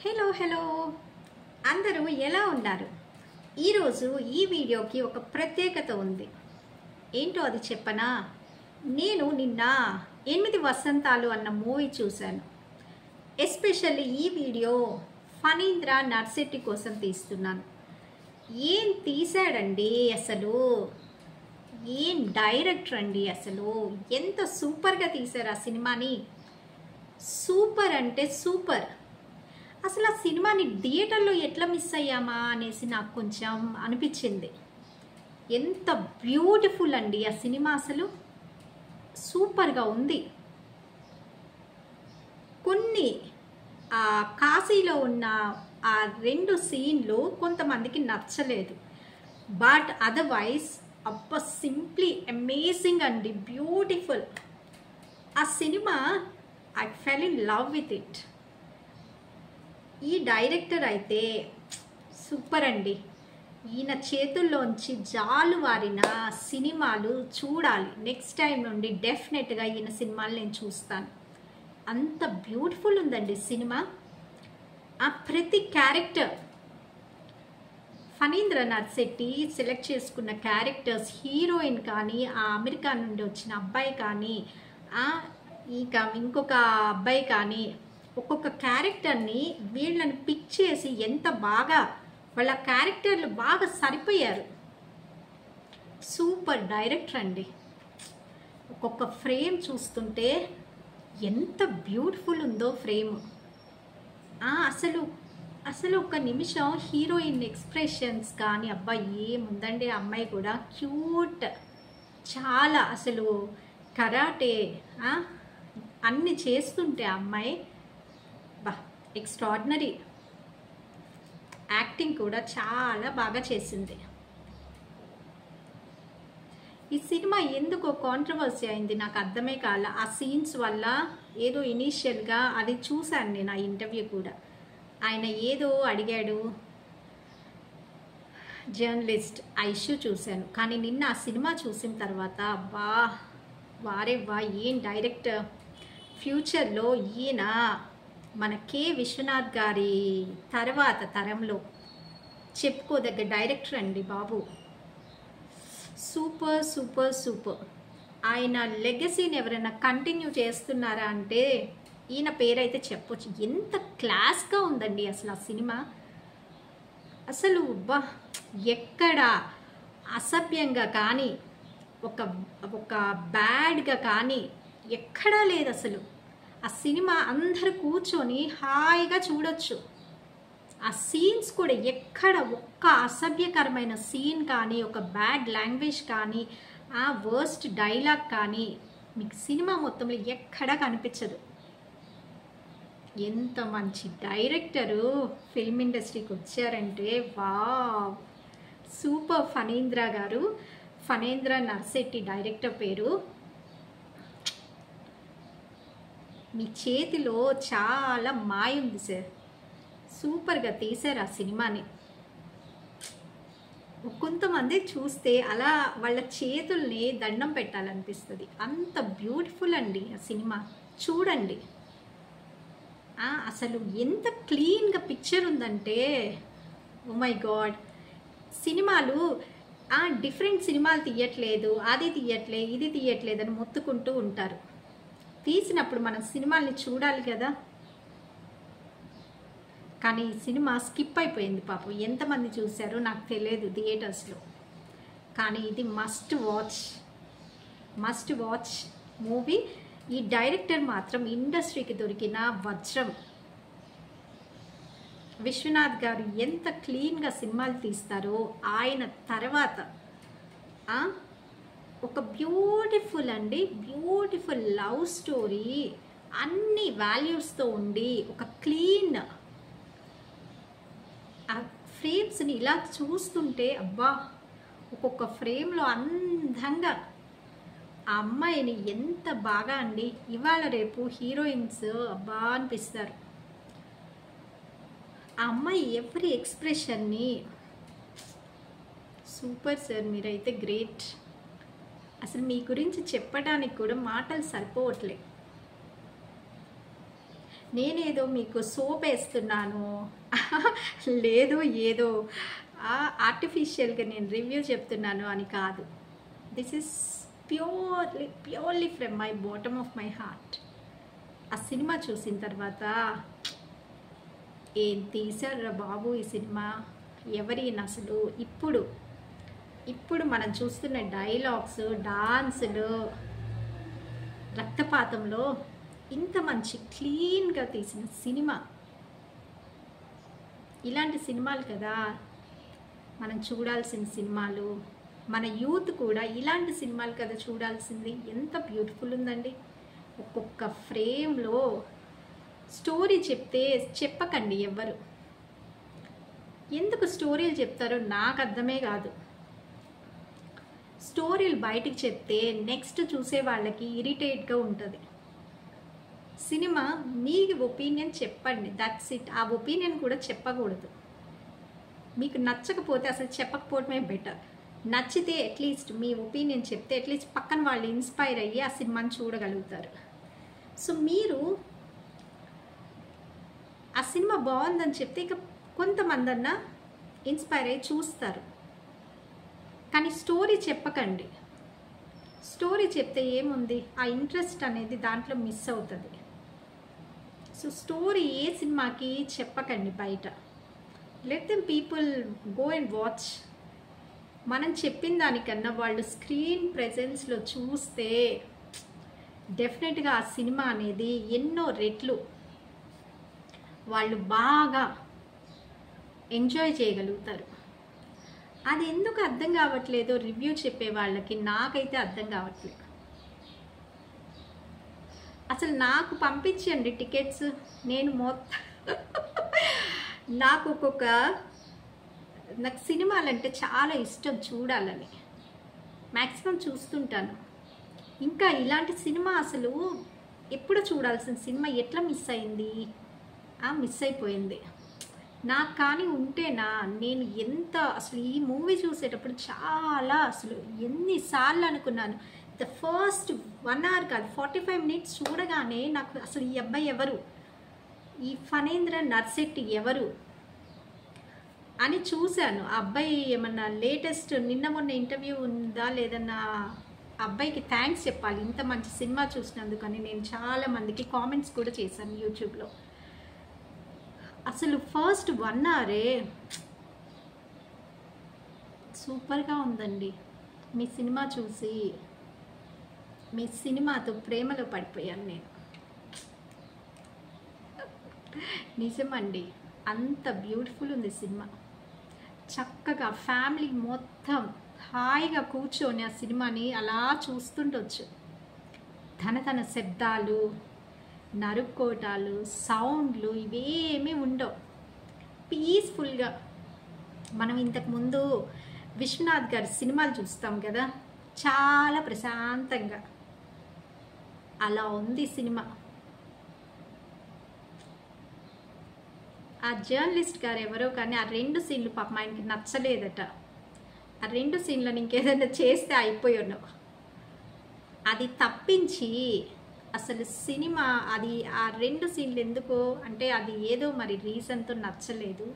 Hello hello అందరూ ఎలా ఉన్నారు? ఈరోజు ఈ వీడియోకి ఒక ప్రత్యేకత ఉంది. ఏంటో అది చెప్పనా? నేను నిన్న 8 వసంతాలు అన్న మూవీ చూశాను. ఎస్పెషల్లీ ఈ వీడియో ఫణీంద్ర నర్సిట్టి కోసం తీస్తున్నాను. ఏం తీశాడండి అసలు! ఏం డైరెక్టర్ అండి అసలు! ఎంత సూపర్గా తీశారు ఆ సినిమాని. సూపర్ అంటే సూపర్. అసలు ఆ సినిమాని థియేటర్లో ఎట్లా మిస్ అయ్యామా అనేసి నాకు కొంచెం అనిపించింది. ఎంత బ్యూటిఫుల్ అండి ఆ సినిమా, అసలు సూపర్గా ఉంది. కొన్ని కాశీలో ఉన్న ఆ 2 సీన్లు కొంతమందికి నచ్చలేదు, బట్ అదర్వైజ్ అబ్బా సింప్లీ అమేజింగ్ అండి, బ్యూటిఫుల్. ఆ cinema I full in love with it. ఈ డైరెక్టర్ అయితే సూపర్ అండి. ఈయన చేతుల్లోంచి జాలువారిన సినిమాలు చూడాలి. నెక్స్ట్ టైం నుండి డెఫినెట్గా ఈయన సినిమాలు నేను చూస్తాను. అంత బ్యూటిఫుల్ ఉందండి సినిమా. ఆ ప్రతి క్యారెక్టర్, ఫణీంద్ర నర్సిట్టి సెలెక్ట్ చేసుకున్న క్యారెక్టర్స్, హీరోయిన్ కానీ, ఆ అమెరికా నుండి వచ్చిన అబ్బాయి కానీ, ఇంకొక అబ్బాయి కానీ, ఒక్కొక్క క్యారెక్టర్ని వీళ్ళని పిక్ చేసి ఎంత బాగా వాళ్ళ క్యారెక్టర్లు బాగా సరిపోయారు. సూపర్ డైరెక్టర్ అండి. ఒక్కొక్క ఫ్రేమ్ చూస్తుంటే ఎంత బ్యూటిఫుల్ ఉందో ఫ్రేమ్. అసలు అసలు ఒక నిమిషం హీరోయిన్ ఎక్స్ప్రెషన్స్ కానీ, అబ్బా ఏముందండి, అమ్మాయి కూడా క్యూట్, చాలా అసలు కరాటే అన్ని చేస్తుంటే అమ్మాయి ఎక్స్ట్రాడినరీ. యాక్టింగ్ కూడా చాలా బాగా చేసింది. ఈ సినిమా ఎందుకో కాంట్రవర్సీ అయింది నాకు అర్థమే కాల. ఆ సీన్స్ వల్ల ఏదో ఇనీషియల్గా అది చూశాను నేను, ఆ ఇంటర్వ్యూ కూడా. ఆయన ఏదో అడిగాడు, జర్నలిస్ట్ ఆ ఇష్యూ చూశాను. కానీ నిన్న ఆ సినిమా చూసిన తర్వాత వారే ఏం డైరెక్టర్. ఫ్యూచర్లో ఈయన మన కె విశ్వనాథ్ గారి తర్వాత తరంలో చెప్పుకోదగ్గ డైరెక్టర్ అండి బాబు. Super super super. ఆయన లెగసీని ఎవరైనా కంటిన్యూ చేస్తున్నారా అంటే ఈయన పేరైతే చెప్పొచ్చు. ఎంత క్లాస్గా ఉందండి అసలు ఆ సినిమా. అసలు ఎక్కడ అసభ్యంగా కానీ, ఒక బ్యాడ్గా కానీ ఎక్కడా లేదు అసలు. ఆ సినిమా అందరు కూర్చొని హాయిగా చూడొచ్చు. ఆ సీన్స్ కూడా ఎక్కడ ఒక్క అసభ్యకరమైన సీన్ కానీ, ఒక బ్యాడ్ లాంగ్వేజ్ కానీ, ఆ వర్స్ట్ డైలాగ్ కానీ మీకు సినిమా మొత్తంలో ఎక్కడా కనిపించదు. ఎంత మంచి డైరెక్టరు ఫిల్మ్ ఇండస్ట్రీకి వచ్చారంటే వావ్, సూపర్. ఫణీంద్ర గారు, ఫణీంద్ర నర్సిట్టి డైరెక్టర్ పేరు. మీ చేతిలో చాలా మాయ ఉంది సార్. సూపర్గా తీశారు ఆ సినిమాని. కొంతమంది చూస్తే అలా వాళ్ళ చేతుల్ని దండం పెట్టాలనిపిస్తుంది. అంత బ్యూటిఫుల్ అండి ఆ సినిమా. చూడండి అసలు ఎంత క్లీన్గా పిక్చర్ ఉందంటే, ఓ మై గాడ్. సినిమాలు డిఫరెంట్ సినిమాలు తీయట్లేదు, అది తీయట్లేదు, ఇది తీయట్లేదు అని మొత్తుకుంటూ ఉంటారు. తీసినప్పుడు మనం సినిమాల్ని చూడాలి కదా. కానీ ఈ సినిమా స్కిప్ అయిపోయింది పాపం. ఎంతమంది చూశారో నాకు తెలియదు థియేటర్స్లో. కానీ ఇది మస్ట్ వాచ్ మూవీ. ఈ డైరెక్టర్ మాత్రం ఇండస్ట్రీకి దొరికిన వజ్రం. విశ్వనాథ్ గారు ఎంత క్లీన్గా సినిమాలు తీస్తారో, ఆయన తర్వాత ఒక బ్యూటిఫుల్ అండి, బ్యూటిఫుల్ లవ్ స్టోరీ, అన్ని వాల్యూస్తో ఉండి, ఒక క్లీన్ ఆ ఫ్రేమ్స్ని ఇలా చూస్తుంటే అబ్బా, ఒక్కొక్క ఫ్రేమ్లో అందంగా ఆ అమ్మాయిని ఎంత బాగా అండి. ఇవాళ రేపు హీరోయిన్స్ అబ్బా అనిపిస్తారు. ఆ అమ్మాయి ఎవరి ఎక్స్ప్రెషన్ని సూపర్ సార్. మీరైతే గ్రేట్. అసలు మీ గురించి చెప్పడానికి కూడా మాటలు సరిపోవట్లే. నేనేదో మీకు సోప్ వేస్తున్నాను లేదు ఏదో ఆర్టిఫిషియల్గా నేను రివ్యూ చెప్తున్నాను అని కాదు. This is purely from my bottom of my heart. ఆ సినిమా చూసిన తర్వాత ఏం తీశారా బాబు ఈ సినిమా, ఎవరి అసలు ఇప్పుడు మనం చూస్తున్న డైలాగ్స్, డాన్సులు, రక్తపాతంలో ఇంత మంచి క్లీన్గా తీసిన సినిమా. ఇలాంటి సినిమాలు కదా మనం చూడాల్సిన సినిమాలు. మన యూత్ కూడా ఇలాంటి సినిమాలు కదా చూడాల్సింది. ఎంత బ్యూటిఫుల్ ఉందండి. ఒక్కొక్క ఫ్రేమ్లో స్టోరీ చెప్పకండి ఎవ్వరు. ఎందుకు స్టోరీలు చెప్తారో నాకు అర్థమే కాదు. స్టోరీలు బయటికి చెప్తే నెక్స్ట్ చూసే వాళ్ళకి ఇరిటేట్గా ఉంటుంది. సినిమా మీ ఒపీనియన్ చెప్పండి, దట్స్ ఇట్. ఆ ఒపీనియన్ కూడా చెప్పకూడదు. మీకు నచ్చకపోతే అసలు చెప్పకపోవడమే బెటర్. నచ్చితే అట్లీస్ట్ మీ ఒపీనియన్ చెప్తే అట్లీస్ట్ పక్కన వాళ్ళు ఇన్స్పైర్ అయ్యి ఆ సినిమాని చూడగలుగుతారు. సో మీరు ఆ సినిమా బాగుందని చెప్తే ఇక కొంతమంది అన్నా ఇన్స్పైర్ అయ్యి చూస్తారు. కానీ స్టోరీ చెప్పకండి. స్టోరీ చెప్తే ఏముంది, ఆ ఇంట్రెస్ట్ అనేది దాంట్లో మిస్ అవుతుంది. సో స్టోరీ ఏ సినిమాకి చెప్పకండి బయట. Let them people go and watch. మనం చెప్పిన దానికన్నా వాళ్ళు స్క్రీన్ ప్రెజెన్స్లో చూస్తే డెఫినెట్గా ఆ సినిమా అనేది ఎన్నో రెట్లు వాళ్ళు బాగా ఎంజాయ్ చేయగలుగుతారు. అది ఎందుకు అర్థం కావట్లేదో రివ్యూ చెప్పే వాళ్ళకి నాకైతే అర్థం కావట్లేదు. అసలు నాకు పంపించండి టికెట్స్, నేను మొత్తం నాకు సినిమాలంటే చాలా ఇష్టం చూడాలని, మ్యాక్సిమం చూస్తుంటాను. ఇంకా ఇలాంటి సినిమా అసలు ఎప్పుడు చూడాల్సిన సినిమా ఎట్లా మిస్ అయింది, మిస్ అయిపోయింది. నాకు కానీ ఉంటేనా నేను ఎంత అసలు ఈ మూవీ చూసేటప్పుడు చాలా అసలు ఎన్నిసార్లు అనుకున్నాను. ద ఫస్ట్ 1 hour కాదు 45 minutes చూడగానే నాకు అసలు ఈ అబ్బాయి ఎవరు, ఈ ఫణేంద్ర నర్శెట్టి ఎవరు అని చూశాను. ఆ అబ్బాయి ఏమన్నా లేటెస్ట్ నిన్న మొన్న ఇంటర్వ్యూ ఉందా లేదన్నా అబ్బాయికి థ్యాంక్స్ చెప్పాలి ఇంత మంచి సినిమా చూసినందుకని. నేను చాలా మందికి కామెంట్స్ కూడా చేశాను యూట్యూబ్లో. అసలు ఫస్ట్ 1 hour సూపర్గా ఉందండి. మీ సినిమా చూసి మీ సినిమాతో ప్రేమలో పడిపోయాను నేను. నిజమండి, అంత బ్యూటిఫుల్ ఉంది సినిమా. చక్కగా ఫ్యామిలీ మొత్తం హాయిగా కూర్చొని ఆ సినిమాని అలా చూస్తుండొచ్చు. ధన శబ్దాలు, నరుక్కోటాలు, సౌండ్లు ఇవేమీ ఉండవు. పీస్ఫుల్గా మనం ఇంతకుముందు విశ్వనాథ్ గారి సినిమాలు చూస్తాం కదా, చాలా ప్రశాంతంగా అలా ఉంది సినిమా. ఆ జర్నలిస్ట్ గారు ఎవరో కానీ ఆ 2 సీన్లు పాపం ఆయనకి నచ్చలేదట. ఆ 2 సీన్లను ఇంకేదైనా చేస్తే అయిపోయి ఉన్నావు. అది తప్పించి అసలు సినిమా అది ఆ 2 సీన్లు ఎందుకో అంటే అది ఏదో మరి రీజన్తో నచ్చలేదు.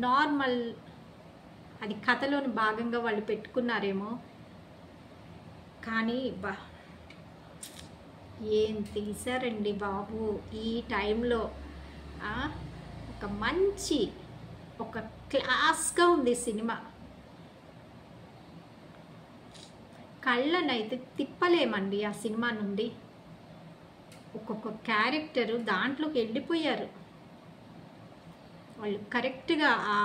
నార్మల్ అది కథలోని భాగంగా వాళ్ళు పెట్టుకున్నారేమో కానీ ఏం తీశారండి బాబు ఈ టైంలో. ఒక క్లాస్గా ఉంది సినిమా. కళ్ళనైతే తిప్పలేమండి ఆ సినిమా నుండి. ఒక్కొక్క క్యారెక్టరు దాంట్లోకి వెళ్ళిపోయారు వాళ్ళు. కరెక్ట్గా ఆ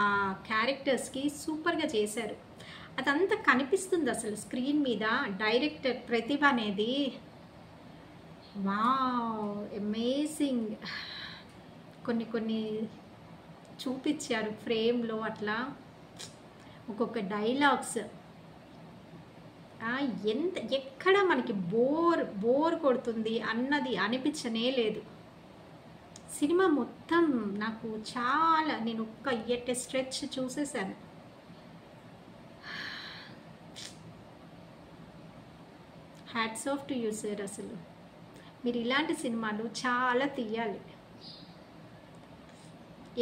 క్యారెక్టర్స్కి సూపర్గా చేశారు. అదంతా కనిపిస్తుంది అసలు స్క్రీన్ మీద. డైరెక్టర్ ప్రతిభ అనేది వావ్ అమేజింగ్. కొన్ని చూపించారు ఫ్రేమ్లో అట్లా ఒక్కొక్క డైలాగ్స్. ఎక్కడ మనకి బోర్ కొడుతుంది అన్నది అనిపించనే లేదు. సినిమా మొత్తం నాకు చాలా, నేను ఒక్క స్ట్రెచ్ చూసేసాను. Hats off to you sir. అసలు మీరు ఇలాంటి సినిమాలు చాలా తీయాలి.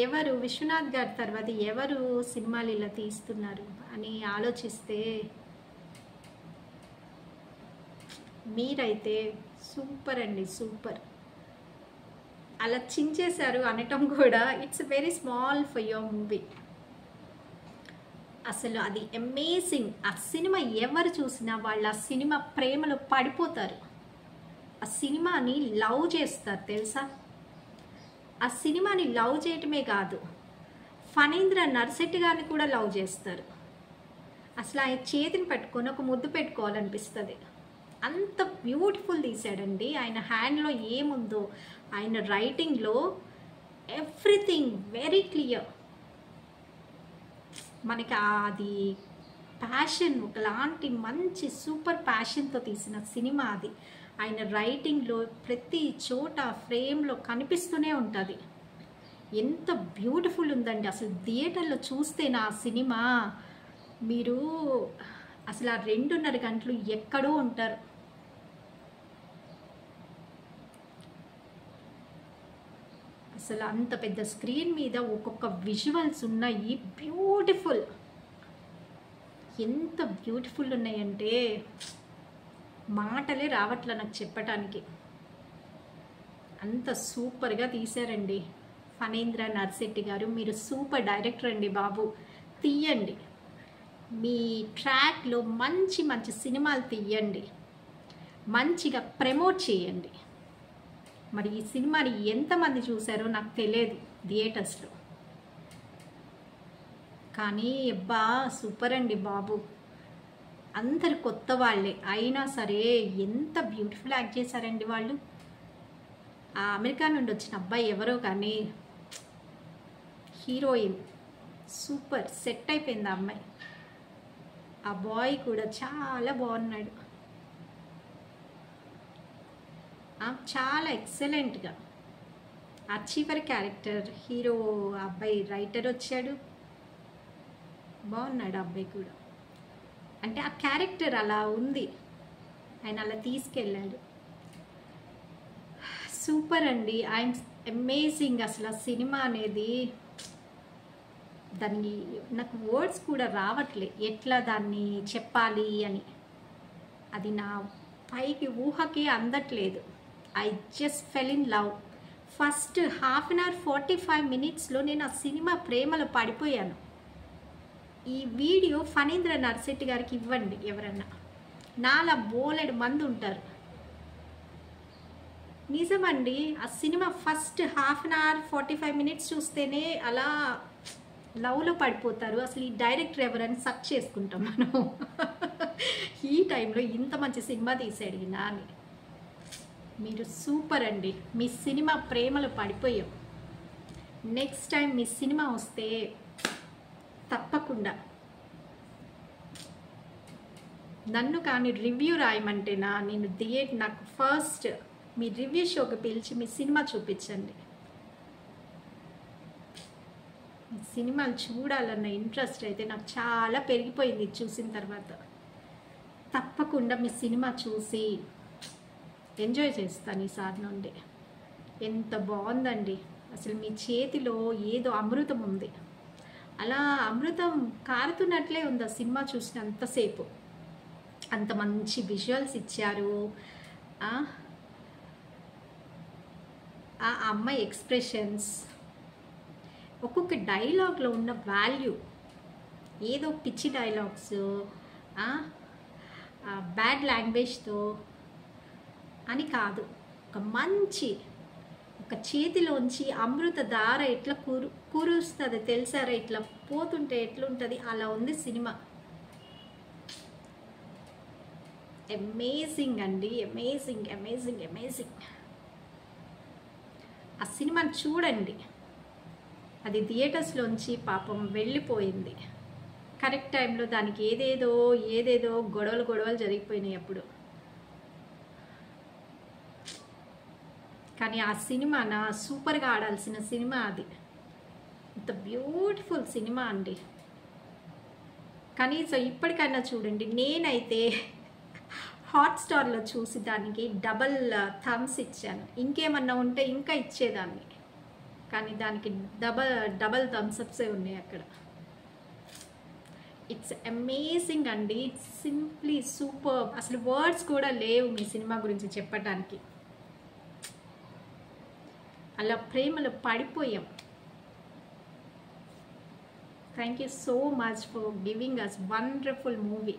ఎవరు విశ్వనాథ్ గారి తర్వాత ఎవరు సినిమాలు ఇలా తీస్తున్నారు అని ఆలోచిస్తే మీరైతే సూపర్ అండి, సూపర్. అలా చించేశారు అనటం కూడా it's very small for your movie. అసలు అది అమేజింగ్. ఆ సినిమా ఎవరు చూసినా వాళ్ళు ఆ సినిమా ప్రేమలో పడిపోతారు, ఆ సినిమాని లవ్ చేస్తారు తెలుసా. ఆ సినిమాని లవ్ చేయటమే కాదు, ఫణీంద్ర నర్సిరెడ్డి గారిని కూడా లవ్ చేస్తారు. అసలు ఆయన చేతిని పెట్టుకొని ఒక ముద్దు పెట్టుకోవాలనిపిస్తుంది. అంత బ్యూటిఫుల్ తీశాడండి. ఆయన హ్యాండ్లో ఏముందో, ఆయన రైటింగ్లో ఎవ్రీథింగ్ వెరీ క్లియర్. మనకి అది ప్యాషన్, ఒకలాంటి మంచి సూపర్ ప్యాషన్తో తీసిన సినిమా అది. ఆయన రైటింగ్లో ప్రతి చోట ఫ్రేమ్లో కనిపిస్తూనే ఉంటుంది. ఎంత బ్యూటిఫుల్ ఉందండి. అసలు థియేటర్లో చూస్తే నా సినిమా మీరు అసలు ఆ 2.5 గంటలు ఎక్కడో ఉంటారు. అసలు అంత పెద్ద స్క్రీన్ మీద ఒక్కొక్క విజువల్స్ ఉన్నాయి, బ్యూటిఫుల్. ఎంత బ్యూటిఫుల్ ఉన్నాయంటే మాటలే రావట్లే నాకు చెప్పటానికి. అంత సూపర్గా తీశారండి ఫణీంద్ర నర్సిరెడ్డి గారు. మీరు సూపర్ డైరెక్టర్ అండి బాబు. తీయండి, మీ ట్రాక్లో మంచి మంచి సినిమాలు తీయండి, మంచిగా ప్రమోట్ చేయండి. మరి ఈ సినిమాని ఎంతమంది చూసారో నాకు తెలియదు థియేటర్స్లో, కానీ అబ్బా సూపర్ అండి బాబు. అందరు కొత్త వాళ్ళే అయినా సరే ఎంత బ్యూటిఫుల్ యాక్ట్ చేశారండి వాళ్ళు. ఆ అమెరికా నుండి వచ్చిన అబ్బాయి ఎవరో కానీ హీరోయిన్ సూపర్ సెట్ అయిపోయింది ఆ అమ్మాయి. ఆ బాయ్ కూడా చాలా బాగున్నాడు, చాలా ఎక్సలెంట్గా. ఆ చివరి క్యారెక్టర్ హీరో అబ్బాయి రైటర్ వచ్చాడు, బాగున్నాడు అబ్బాయి కూడా. అంటే ఆ క్యారెక్టర్ అలా ఉంది, ఆయన అలా తీసుకెళ్ళాడు. సూపర్ అండి, ఆయన అమేజింగ్. అసలు ఆ సినిమా అనేది దాన్ని నాకు వర్డ్స్ కూడా రావట్లే ఎట్లా దాన్ని చెప్పాలి అని. అది నా పైకి ఊహకి అందట్లేదు. I just fell in love. First 1/2 hour 45 మినిట్స్లో నేను ఆ సినిమా ప్రేమలో పడిపోయాను. ఈ వీడియో ఫణీంద్ర నర్సిరెడ్డి గారికి ఇవ్వండి ఎవరన్నా, నాలా బోలెడు మంది ఉంటారు. నిజమండి, ఆ సినిమా ఫస్ట్ 1/2 అవర్ 45 మినిట్స్ చూస్తేనే అలా లవ్లో పడిపోతారు. అసలు ఈ డైరెక్టర్ ఎవరని సర్చ్ చేసుకుంటాం మనం. ఈ టైంలో ఇంత మంచి సినిమా తీసాడు ఈయన అని. మీరు సూపర్ అండి, మీ సినిమా ప్రేమలో పడిపోయాం. నెక్స్ట్ టైం మీ సినిమా వస్తే తప్పకుండా నన్ను కానీ రివ్యూ రాయమంటేనా నేను నాకు ఫస్ట్ మీ రివ్యూ షోకి పిలిచి మీ సినిమా చూపించండి. సినిమాలు చూడాలన్న ఇంట్రెస్ట్ అయితే నాకు చాలా పెరిగిపోయింది చూసిన తర్వాత. తప్పకుండా మీ సినిమా చూసి ఎంజాయ్ చేస్తాను ఈసారి నుండి. ఎంత బాగుందండి, అసలు మీ చేతిలో ఏదో అమృతం ఉంది. అలా అమృతం కారుతున్నట్లే ఉంది ఆ సినిమా చూసినంతసేపు. అంత మంచి విజువల్స్ ఇచ్చారు. ఆ అమ్మాయి ఎక్స్ప్రెషన్స్, ఒక్కొక్క డైలాగ్లో ఉన్న వాల్యూ, ఏదో పిచ్చి డైలాగ్స్, బ్యాడ్ లాంగ్వేజ్తో అని కాదు, ఒక మంచి, ఒక చేతిలోంచి అమృత ధార ఎట్లా కూరుస్తుంది తెలుసారా, ఇట్లా పోతుంటే ఎట్లుంటుంది, అలా ఉంది సినిమా. అమేజింగ్ అండి, అమేజింగ్ అమేజింగ్ అమేజింగ్. ఆ సినిమాని చూడండి. అది థియేటర్స్లోంచి పాపం వెళ్ళిపోయింది కరెక్ట్ టైంలో. దానికి ఏదేదో గొడవలు జరిగిపోయినాయి అప్పుడు. కానీ ఆ సినిమా నా సూపర్గా ఆడాల్సిన సినిమా అది. ఇంత బ్యూటిఫుల్ సినిమా అండి. కనీసం ఇప్పటికైనా చూడండి. నేనైతే హాట్స్టార్లో చూసి దానికి డబల్ థమ్స్ ఇచ్చాను. ఇంకేమన్నా ఉంటే ఇంకా ఇచ్చేదాన్ని, కానీ దానికి డబల్ థమ్స్అప్సే ఉన్నాయి అక్కడ. ఇట్స్ అమేజింగ్ అండి, సింప్లీ సూపర్. అసలు వర్డ్స్ కూడా లేవు మీ సినిమా గురించి చెప్పడానికి. అలా ప్రేమలో పడిపోయాం. Thank you so much for giving us wonderful movie.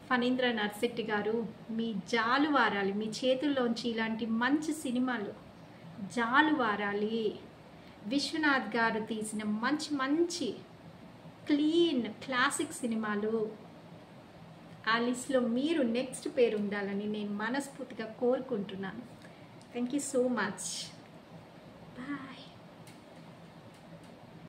Phanindra Narsetti garu, మీ జాలువారాలి, మీ చేతుల్లోంచి ఇలాంటి మంచి సినిమాలు జాలువారాలి. విశ్వనాథ్ గారు తీసిన మంచి మంచి క్లీన్ క్లాసిక్ సినిమాలు ఆ లిస్ట్లో మీరు నెక్స్ట్ పేరు ఉండాలని నేను మనస్ఫూర్తిగా కోరుకుంటున్నాను. Thank you so much. Bye.